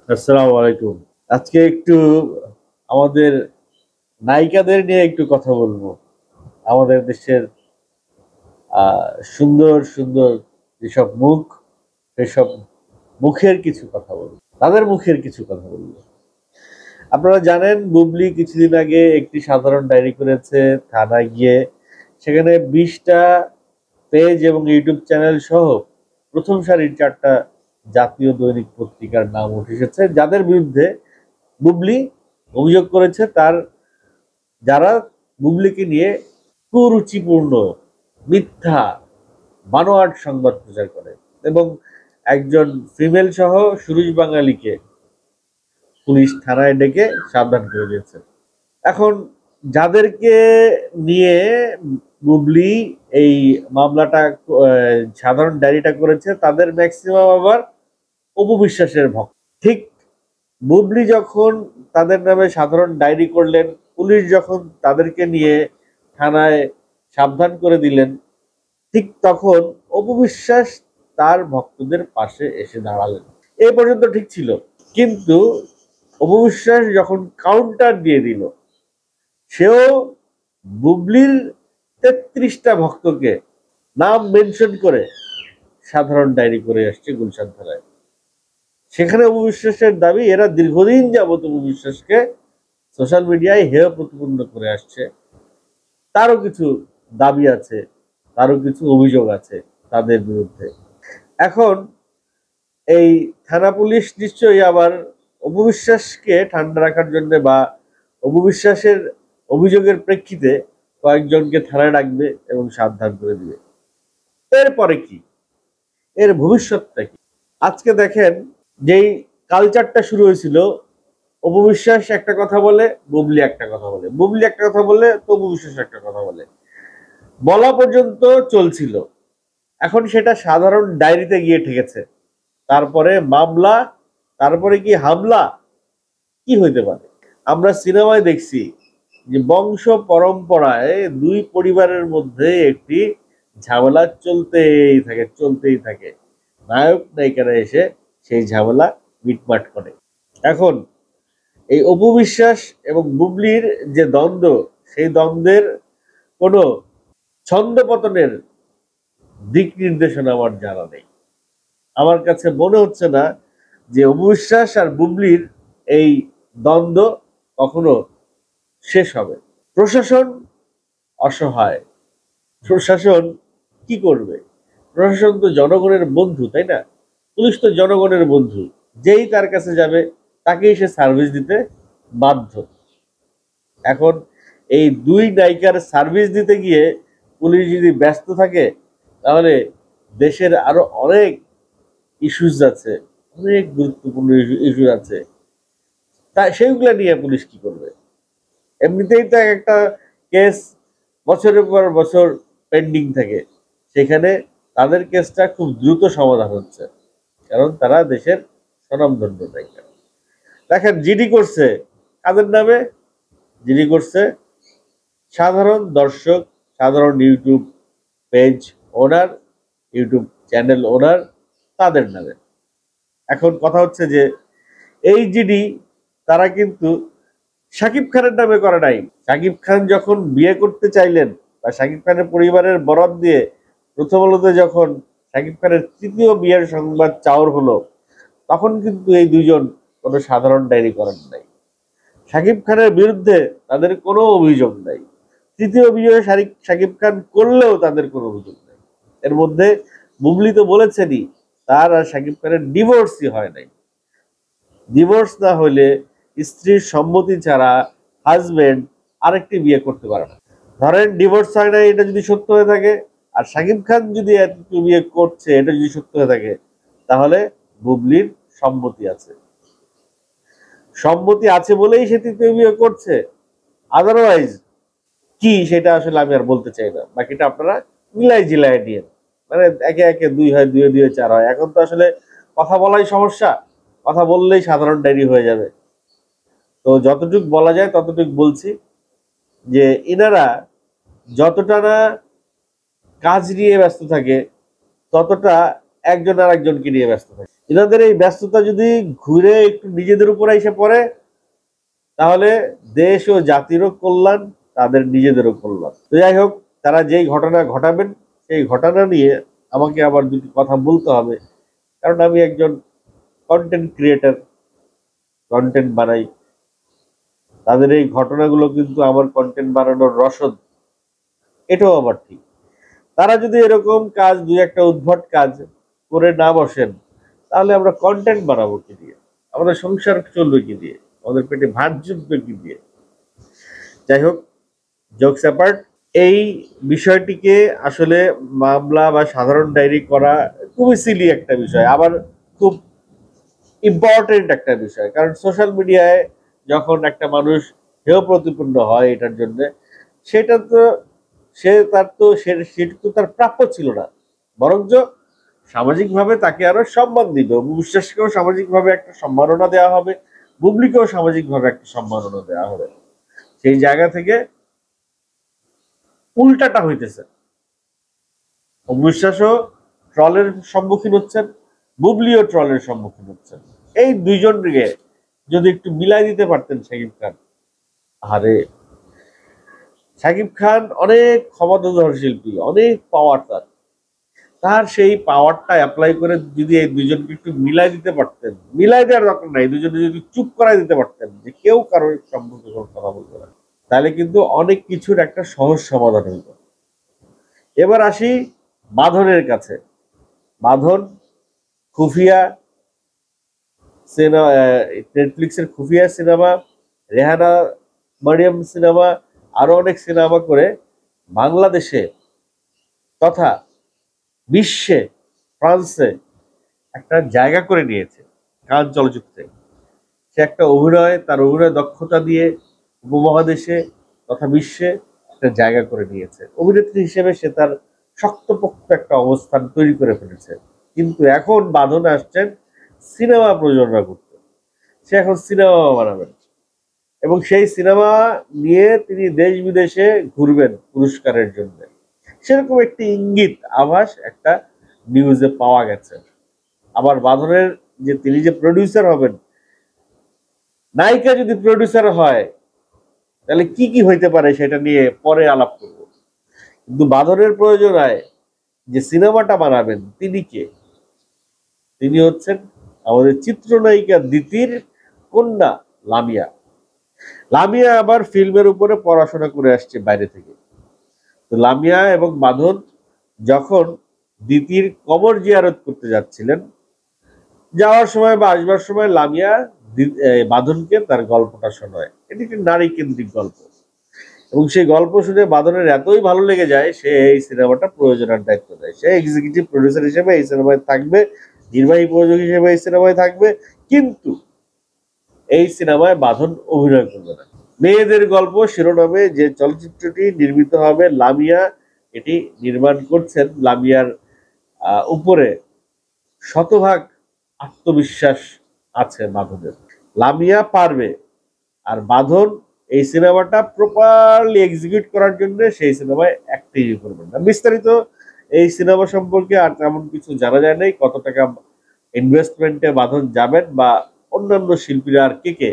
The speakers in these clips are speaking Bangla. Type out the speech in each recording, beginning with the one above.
আসসালামু আলাইকুম। আজকে একটু আমাদের নায়িকাদের নিয়ে একটু কথা বলবো। আমাদের দেশের সুন্দর সুন্দর যেসব মুখ, সেসব মুখের কিছু কথা বলবো। তাদের মুখের কিছু কথা বলবো। আপনারা জানেন বুবলি কিছুদিন আগে একটি সাধারণ ডায়েরি করেছে থানায় গিয়ে। সেখানে 20টা পেজ এবং ইউটিউব চ্যানেল সহ প্রথম সারির 4টা জাতীয় দৈনিক পত্রিকার নাম উঠে এসেছে, যাদের বিরুদ্ধে বুবলি অভিযোগ করেছে যারা বুবলিকে নিয়ে কুরুচিপূর্ণ, মিথ্যা, বানোয়াট সংবাদ প্রচার করে এবং একজন ফিমেল সহ সুরুজ বাঙালিকে পুলিশ থানায় ডেকে সাবধান করে দিয়েছে। এখন যাদেরকে নিয়ে বুবলি এই মামলাটা সাধারণ ডায়েরিটা করেছে, তাদের ম্যাক্সিমাম আবার অপু বিশ্বাসের ভক্ত। ঠিক বুবলি যখন তাদের নামে সাধারণ ডায়েরি করলেন, পুলিশ যখন তাদেরকে নিয়ে থানায় সাবধান করে দিলেন, ঠিক তখন অপু বিশ্বাস তার ভক্তদের পাশে এসে দাঁড়ালেন। এ পর্যন্ত ঠিক ছিল, কিন্তু অপু বিশ্বাস যখন কাউন্টার দিয়ে দিল, সেও বুবলির 33টা ভক্তকে নাম মেনশন করে সাধারণ ডায়েরি করে আসছে গুলশান থানায়। সেখানে অপু বিশ্বাসের দাবি, এরা দীর্ঘদিন যাবত অপু বিশ্বাসকে সোশ্যাল মিডিয়ায় হেয় প্রতিপন্ন করে আসছে। তারও কিছু দাবি আছে, তারও কিছু অভিযোগ আছে তাদের বিরুদ্ধে। এখন এই থানা পুলিশ নিশ্চয়ই আবার অপু বিশ্বাসকে ঠান্ডা রাখার জন্য বা অপু বিশ্বাসের অভিযোগের প্রেক্ষিতে কয়েকজনকে থানায় ডাকবে এবং সাবধান করে দিবে। এরপরে কি, এর ভবিষ্যৎটা কি? আজকে দেখেন, যেই কালচারটা শুরু হয়েছিল, অপু বিশ্বাস একটা কথা বলে, বুবলি একটা কথা বলে, বুবলি একটা কথা বলে তো অপু বিশ্বাস একটা কথা বলে, বলা পর্যন্ত চলছিল। এখন সেটা সাধারণ ডায়েরিতে গিয়ে ঠেকেছে, তারপরে মামলা, তারপরে কি হামলা, কি হইতে পারে? আমরা সিনেমায় দেখছি যে বংশ পরম্পরায় দুই পরিবারের মধ্যে একটি ঝামেলা চলতেই থাকে। নায়ক নায়িকারা এসে সেই ঝামেলা মিটমাট করে। এখন এই অপু বিশ্বাস এবং বুবলির যে দ্বন্দ্ব, সেই দ্বন্দ্বের কোনো ছন্দপতনের দিক নির্দেশনা আমার জানা নেই। আমার কাছে মনে হচ্ছে না যে অপু বিশ্বাস আর বুবলির এই দ্বন্দ্ব কখনো শেষ হবে। প্রশাসন অসহায়। প্রশাসন কি করবে? প্রশাসন তো জনগণের বন্ধু, তাই না? পুলিশ তো জনগণের বন্ধু। যেই তার কাছে যাবে তাকেই সে সার্ভিস দিতে বাধ্য। এখন এই দুই নায়িকার সার্ভিস দিতে গিয়ে পুলিশ যদি ব্যস্ত থাকে, তাহলে দেশের আরো অনেক ইস্যুস আছে, অনেক গুরুত্বপূর্ণ ইস্যু আছে, তা সেইগুলো নিয়ে পুলিশ কি করবে? এমনিতেই তো একটা কেস বছরের পর বছর পেন্ডিং থাকে, সেখানে তাদের কেসটা খুব দ্রুত সমাধান হচ্ছে, কারণ তারা দেশের স্বনামধন্য নায়িকা। দেখেন জিডি করছে কাদের নামে? জিডি করছে সাধারণ দর্শক, সাধারণ ইউটিউব পেজ ওনার, ইউটিউব চ্যানেল ওনার, তাদের নামে। এখন কথা হচ্ছে যে এই জিডি তারা কিন্তু শাকিব খানের নামে করে নাই। শাকিব খান যখন বিয়ে করতে চাইলেন, বা শাকিব খানের পরিবারের বরাত দিয়ে প্রথম আলোতে যখন শাকিব খানের তৃতীয় বিয়ের সংবাদ চাউর হলো, তখন কিন্তু এই দুইজন কোনো সাধারণ ডায়েরি করেন নাই। শাকিব খানের বিরুদ্ধে তাদের কোনো অভিযোগ নাই। তৃতীয় বিয়ে শাকিব খান করলেও তাদের কোনো অভিযোগ নাই। এর মধ্যে বুবলি তো বলেছেনই, তার আর শাকিব খানের ডিভোর্সই হয় নাই। ডিভোর্স না হলে স্ত্রীর সম্মতি ছাড়া হাজবেন্ড আরেকটি বিয়ে করতে পারে না। ধরেন ডিভোর্স হয় না, এটা যদি সত্য হয়ে থাকে, আর শাকিব খান যদি এতটুকু বিয়ে করছে এটা যদি সত্য হয়ে থাকে, তাহলে বুবলির সম্মতি আছে। সম্মতি আছে বলেই সে তৃতীয় বিয়ে করছে, আদারওয়াইজ কি সেটা আসলে আমি আর বলতে চাই না। বাকিটা আপনারা মিলাই জিলাই নিয়ে, মানে একে একে দুই হয়, দুয়ে দুয়ে চার হয়। এখন তো আসলে কথা বলাই সমস্যা, কথা বললেই সাধারণ ডায়েরি হয়ে যাবে। তো যতটুক বলা যায় ততটুক বলছি, যে এনারা যতটা না কাজ নিয়ে ব্যস্ত থাকে, ততটা একজন আর একজনকে নিয়ে ব্যস্ত থাকে। এনাদের এই ব্যস্ততা যদি ঘুরে একটু নিজেদের উপরে এসে পড়ে, তাহলে দেশ ও জাতিরও কল্যাণ, তাদের নিজেদেরও কল্যাণ। তো যাই হোক, তারা যেই ঘটনা ঘটাবেন সেই ঘটনা নিয়ে আমাকে আবার দুটি কথা বলতে হবে, কারণ আমি একজন কন্টেন্ট ক্রিয়েটর, কন্টেন্ট বানাই। তাদের এই ঘটনাগুলো কিন্তু আমার কন্টেন্ট বানানোর রসদ, এটাও আবার ঠিক। তারা যদি এরকম কাজ, দুই একটা উদ্ভট কাজ করে না বসেন, তাহলে আমরা কন্টেন্ট বানাবো কি দিয়ে, আমাদের সংসার চলবে কি দিয়ে, আমাদের পেটে ভাত জুটবে কি দিয়ে। যাই হোক, জোকস অ্যাপার্ট, এই বিষয়টিকে আসলে মামলা বা সাধারণ ডায়েরি করা খুবই সিলি একটা বিষয়, আবার খুব ইম্পর্টেন্ট একটা বিষয়। কারণ সোশ্যাল মিডিয়ায় যখন একটা মানুষ হেয় প্রতিপন্ন হয় এটার জন্য, সেটা তো সেটা তো তার প্রাপ্য ছিল না, বরঞ্চ সামাজিকভাবে তাকে আরো সম্মান দিবে। বিশ্বাসকেও সামাজিকভাবে একটা সম্মাননা দেওয়া হবে, বুবলিকেও সামাজিকভাবে একটা সম্মাননা দেওয়া হবে। সেই জায়গা থেকে উল্টাটা হইতেছে। অবিশ্বাসও ট্রলের সম্মুখীন হচ্ছেন, বুবলিও ট্রলের সম্মুখীন হচ্ছেন। এই দুইজনকে যদি একটু মিলাই দিতে পারতেন শাকিব খান, আরে শাকিব খান অনেক ক্ষমতাধর শিল্পী, অনেক পাওয়ার তার, তার সেই পাওয়ারটা অ্যাপ্লাই করে যদি এই দুজনকে একটু মিলাই দিতে পারতেন, মিলাই দেওয়ার দরকার নাই, দুজনে যদি চুপ করাই দিতে পারতেন যে কেউ কারোর সম্পর্কে কোনো কথা বলবে না, তাহলে কিন্তু অনেক কিছুর একটা সহজ সমাধান হইত। এবার আসি বাঁধনের কাছে। বাঁধন, খুফিয়া সিনেমা, নেটফ্লিক্সের খুফিয়া সিনেমা, রেহানা মারিয়াম সিনেমা, আরো অনেক সিনেমা করে বাংলাদেশে তথা বিশ্বে, ফ্রান্সে একটা জায়গা করে নিয়েছে কান চলচ্চিত্রে। সে একটা অভিনয়, তার অভিনয় দক্ষতা দিয়ে উপমহাদেশে তথা বিশ্বে একটা জায়গা করে নিয়েছে। অভিনেত্রী হিসেবে সে তার শক্তপোক্ত একটা অবস্থান তৈরি করে ফেলেছে। কিন্তু এখন বাঁধনে আসছেন সিনেমা প্রযোজনা করতে। সে এখন সিনেমা বানাবেন এবং সেই সিনেমা নিয়ে তিনি দেশ বিদেশে ঘুরবেন পুরস্কারের জন্য। সেরকম একটি ইঙ্গিত, আভাস একটা নিউজে পাওয়া গেছে। আবার বাঁধনের যে তিনি যে প্রডিউসার হবেন, নায়িকা যদি প্রডিউসার হয় তাহলে কি কি হইতে পারে সেটা নিয়ে পরে আলাপ করব। কিন্তু বাঁধনের প্রয়োজনায় যে সিনেমাটা বানাবেন তিনি কে? তিনি হচ্ছেন আমাদের চিত্রনায়িকা দিতির কন্যা লামিয়া। লামিয়া আবার ফিল্মের উপরে পড়াশোনা করে আসছে বাইরে থেকে। তো লামিয়া এবং বাঁধন যখন দিতির কবর জিয়ারত করতে যাচ্ছিলেন, যাওয়ার সময় বা আসবার সময় লামিয়া বাঁধনকে তার গল্পটা শোনায়। এটি একটি নারী কেন্দ্রিক গল্প এবং সেই গল্প শুনে বাঁধনের এতই ভালো লেগে যায়, সে এই সিনেমাটা প্রযোজনার দায়িত্ব দেয়। সে এক্সিকিউটিভ প্রডিউসার হিসেবে এই সিনেমায় থাকবে, নির্বাহী প্রযোজক হিসেবে এই সিনেমায় থাকবে, কিন্তু এই সিনেমায় বাঁধন অভিনয় করবে না। মেয়েদের গল্প শিরোনামে যে চলচ্চিত্রটি নির্মিত হবে, লামিয়া এটি নির্মাণ করছেন। লামিয়ার উপরে শতভাগ আত্মবিশ্বাস আছে বাঁধনের। লামিয়া পারবে, আর বাঁধন এই সিনেমাটা প্রপারলি এক্সিকিউট করার জন্য সেই সিনেমায় অ্যাক্টিং করবেন না। বিস্তারিত এই সিনেমা সম্পর্কে আর তেমন কিছু জানা যায় নাই, কত টাকা ইনভেস্টমেন্টে বাঁধন যাবেন বা অন্যান্য শিল্পীরা আর কে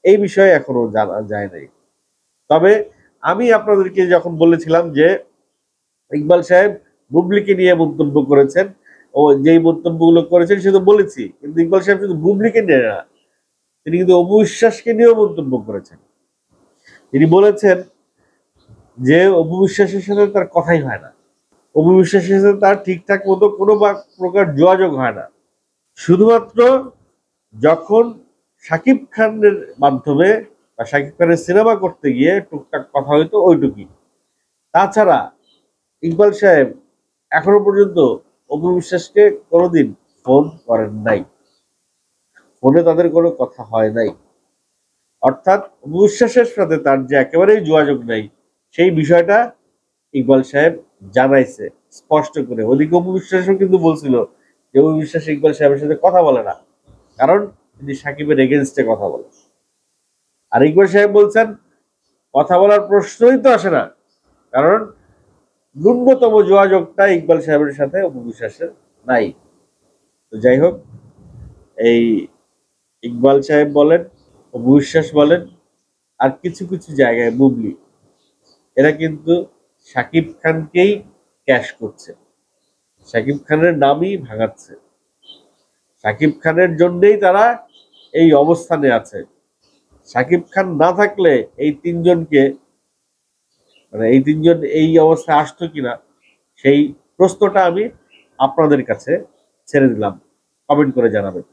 এই বিষয়ে এখনো জানা যায় নাই। তবে আমি আপনাদেরকে যখন বলেছিলাম যে ইকবাল সাহেব বুবলিকে নিয়ে মন্তব্য করেছেন, ও যেই মন্তব্যগুলো করেছেন সে তো বলেছি, কিন্তু ইকবাল সাহেব শুধু বুবলিকে নিয়ে না, তিনি কিন্তু অপু বিশ্বাসকে নিয়েও মন্তব্য করেছেন। তিনি বলেছেন যে অপু বিশ্বাসের সাথে তার কথাই হয় না, অপু বিশ্বাসের সাথে তার ঠিকঠাক মতো কোনো প্রকার যোগাযোগ হয় না। শুধুমাত্র যখন শাকিব খানের মাধ্যমে বা শাকিব খানের সিনেমা করতে গিয়ে টুকটাক কথা হইতো, ওইটুকুই। তাছাড়া ইকবাল সাহেব এখনো পর্যন্ত অপু বিশ্বাসকে কোনোদিন ফোন করেন নাই, ফোনে তাদের কোনো কথা হয় নাই। অর্থাৎ অপু বিশ্বাসের সাথে তার যে একেবারেই যোগাযোগ নাই, সেই বিষয়টা ইকবাল সাহেব জানাইছে স্পষ্ট করে। ওদিকে অপু বিশ্বাসও কিন্তু বলছিল যে অপু বিশ্বাস ইকবাল সাহেবের সাথে কথা বলে না, কারণ তিনি সাকিবের এগেনস্টে কথা বলেন। আর ইকবাল সাহেব বলছেন কথা বলার প্রশ্নই তো আসে না, কারণ ন্যূনতম যোগাযোগটা ইকবাল সাহেবের সাথে অপু বিশ্বাসের নাই। তো যাই হোক, এই ইকবাল সাহেব বলেন, অপু বিশ্বাস বলেন, আর কিছু কিছু জায়গায় বুবলি, এরা কিন্তু শাকিব খানকেই ক্যাশ করছে, শাকিব খানের নামই ভাঙাচ্ছে, শাকিব খানের জন্যই তারা এই অবস্থানে আছে। শাকিব খান না থাকলে এই তিনজনকে, মানে এই তিনজন এই অবস্থায় আসতো কিনা, সেই প্রশ্নটা আমি আপনাদের কাছে ছেড়ে দিলাম, কমেন্ট করে জানাবেন।